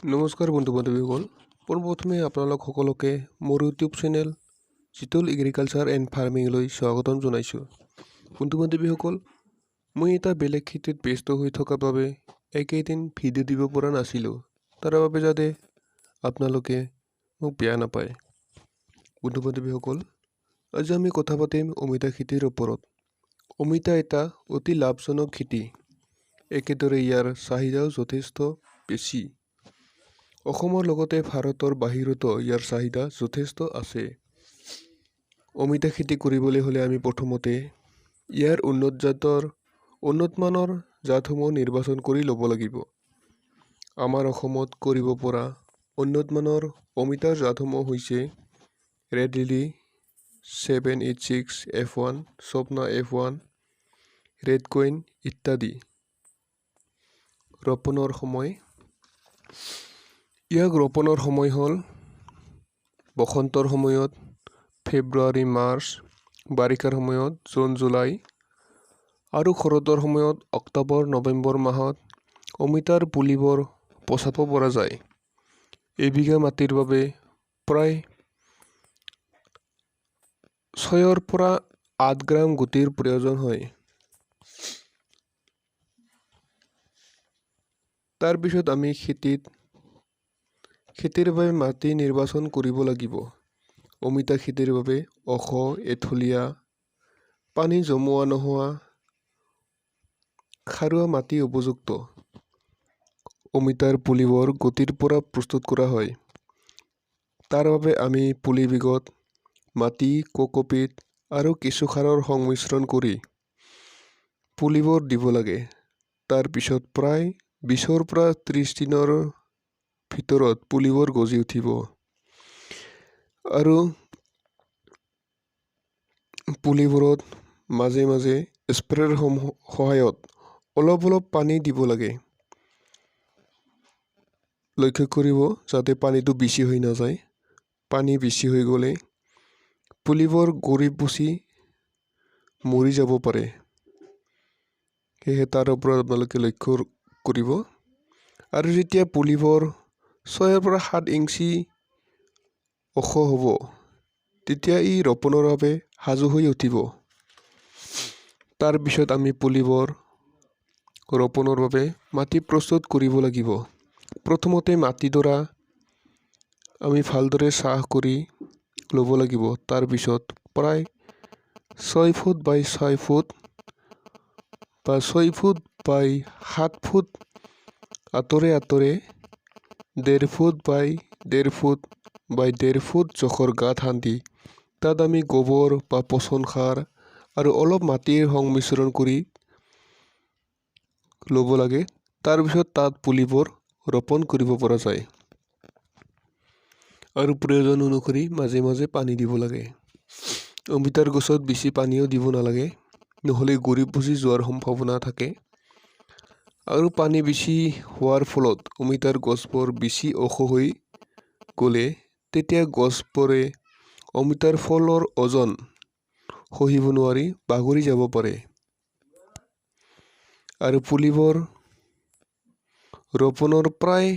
নমস্কাৰ বন্ধু বান্ধৱীসকল, পোনপ্ৰথমে আপোনালোক সকলোকে মোৰ ইউটিউব চেনেল চিতল এগ্ৰিকালচাৰ এণ্ড ফাৰ্মিংলৈ স্বাগতম জনাইছোঁ। বন্ধু বান্ধৱীসকল, মই এটা বেলেগ খেতিত ব্যস্ত হৈ থকাৰ বাবে একেদিন ভিডিঅ' দিব পৰা নাছিলোঁ। তাৰ বাবে যাতে আপোনালোকে মোক বেয়া নাপায়। বন্ধু বান্ধৱীসকল, আজি আমি কথা পাতিম অমিতা খেতিৰ ওপৰত। অমিতা এটা অতি লাভজনক খেতি। একেদৰে ইয়াৰ চাহিদাও যথেষ্ট বেছি। অসমৰ লগতে ভাৰতৰ বাহিৰতো ইয়াৰ চাহিদা যথেষ্ট আছে। অমিতা খেতি কৰিবলৈ হ'লে আমি প্ৰথমতে ইয়াৰ উন্নতমানৰ জাতসমূহ নিৰ্বাচন কৰি ল'ব লাগিব। আমাৰ অসমত কৰিব পৰা উন্নতমানৰ অমিতাৰ জাতসমূহ হৈছে red lily 786 F1, Swapna F1, red queen ইত্যাদি। ৰোপণৰ সময় ৰোপণৰ সময় হ'ল বসন্তৰ সময়ত ফেব্ৰুৱাৰী মাৰ্চ, বাৰিষাৰ সময়ত জুন জুলাই আৰু শৰতৰ সময়ত অক্টোবৰ নৱেম্বৰ মাহত অমিতাৰ পুলিবোৰ পচাব পৰা যায়। এবিঘা মাটিৰ বাবে প্ৰায় 6 পৰা 8 গ্ৰাম গুটিৰ প্ৰয়োজন হয়। তাৰপিছত আমি খেতিৰ বাবে মাটি নিৰ্বাচন কৰিব লাগিব। অমিতা খেতিৰ বাবে ওখ, এঢলীয়া, পানী জমোৱা নোহোৱা, খাৰুৱা মাটি উপযুক্ত। অমিতাৰ পুলিবোৰ গুটিৰ পৰা প্ৰস্তুত কৰা হয়। তাৰ বাবে আমি পুলি বেগত মাটি, কোকোপিট আৰু কেঁচু সাৰৰ সংমিশ্ৰণ কৰি পুলিবোৰ দিব লাগে। তাৰ পিছত প্ৰায় 20 পৰা 30 দিনৰ ভিতৰত পুলিবোৰ গজি উঠিব আৰু পুলিবোৰত মাজে মাজে স্প্ৰেৰ সহায়ত অলপ পানী দিব লাগে। লক্ষ্য কৰিব যাতে পানীটো বেছি হৈ নাযায়। পানী বেছি হৈ গ'লে পুলিবোৰ গৰি পচি মৰি যাব পাৰে। সেয়েহে তাৰ ওপৰত আপোনালোকে লক্ষ্য কৰিব। আৰু যেতিয়া পুলিবোৰ 6 পৰা 7 ইঞ্চি ওখ হ'ব, তেতিয়া ই ৰোপণৰ বাবে সাজু হৈ উঠিব। তাৰপিছত আমি পুলিবোৰ ৰোপণৰ বাবে মাটি প্ৰস্তুত কৰিব লাগিব। প্ৰথমতে মাটিডৰা আমি ভালদৰে চাহ কৰি ল'ব লাগিব। তাৰপিছত প্ৰায় 6 ফুট বাই 6 ফুট বা 6 ফুট বাই 7 ফুট আঁতৰে 1.5 ফুট বাই 1.5 ফুট বাই 1.5 ফুট জোখৰ গাঁত খান্দি তাত আমি গোবৰ বা পচন সাৰ আৰু অলপ মাটিৰ সংমিশ্ৰণ কৰি ল'ব লাগে। তাৰপিছত তাত পুলিবোৰ ৰোপণ কৰিব পৰা যায় আৰু প্ৰয়োজন অনুসৰি মাজে মাজে পানী দিব লাগে। অমিতাৰ গছত বেছি পানীও দিব নালাগে, নহ'লে গৰি পচি যোৱাৰ সম্ভাৱনা থাকে। আৰু পানী বেছি হোৱাৰ ফলত অমিতাৰ গছবোৰ বেছি ওখ হৈ গ'লে তেতিয়া গছবোৰে অমিতাৰ ফলৰ ওজন সহিব নোৱাৰি বাগৰি যাব পাৰে। আৰু পুলিবোৰ ৰোপণৰ প্ৰায়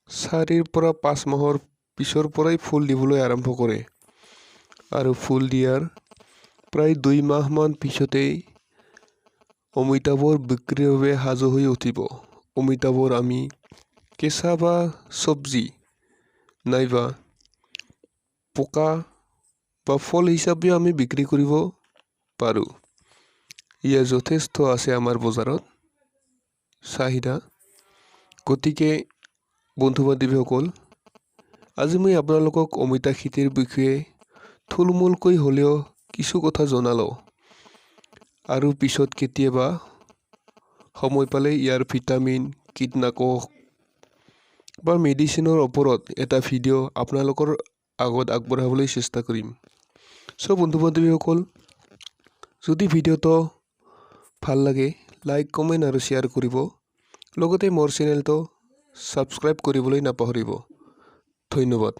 4 পৰা 5 মাহৰ পিছৰ পৰাই ফুল দিবলৈ আৰম্ভ কৰে। আৰু ফুল দিয়াৰ প্ৰায় 2 মাহমান পিছতেই অমিতাবোৰ বিক্ৰীৰ বাবে সাজু হৈ উঠিব। অমিতাবোৰ আমি কেঁচা বা চব্জি নাইবা পকা বা ফল হিচাপেও আমি বিক্ৰী কৰিব পাৰোঁ। ইয়াৰ যথেষ্ট আছে আমাৰ বজাৰত চাহিদা। গতিকে বন্ধু বান্ধৱীসকল, আজি মই আপোনালোকক অমিতা খেতিৰ বিষয়ে থুলমূলকৈ হ'লেও কিছু কথা জনালোঁ। আৰু পিছত কেতিয়াবা সময় পালে ইয়াৰ ভিটামিন, কীটনাশক বা মেডিচিনৰ ওপৰত এটা ভিডিঅ' আপোনালোকৰ আগত আগবঢ়াবলৈ চেষ্টা কৰিম। বন্ধু বান্ধৱীসকল, যদি ভিডিঅ'টো ভাল লাগে লাইক, কমেণ্ট আৰু শ্বেয়াৰ কৰিব। লগতে মোৰ চেনেলটো ছাবস্ক্ৰাইব কৰিবলৈ নাপাহৰিব। ধন্যবাদ।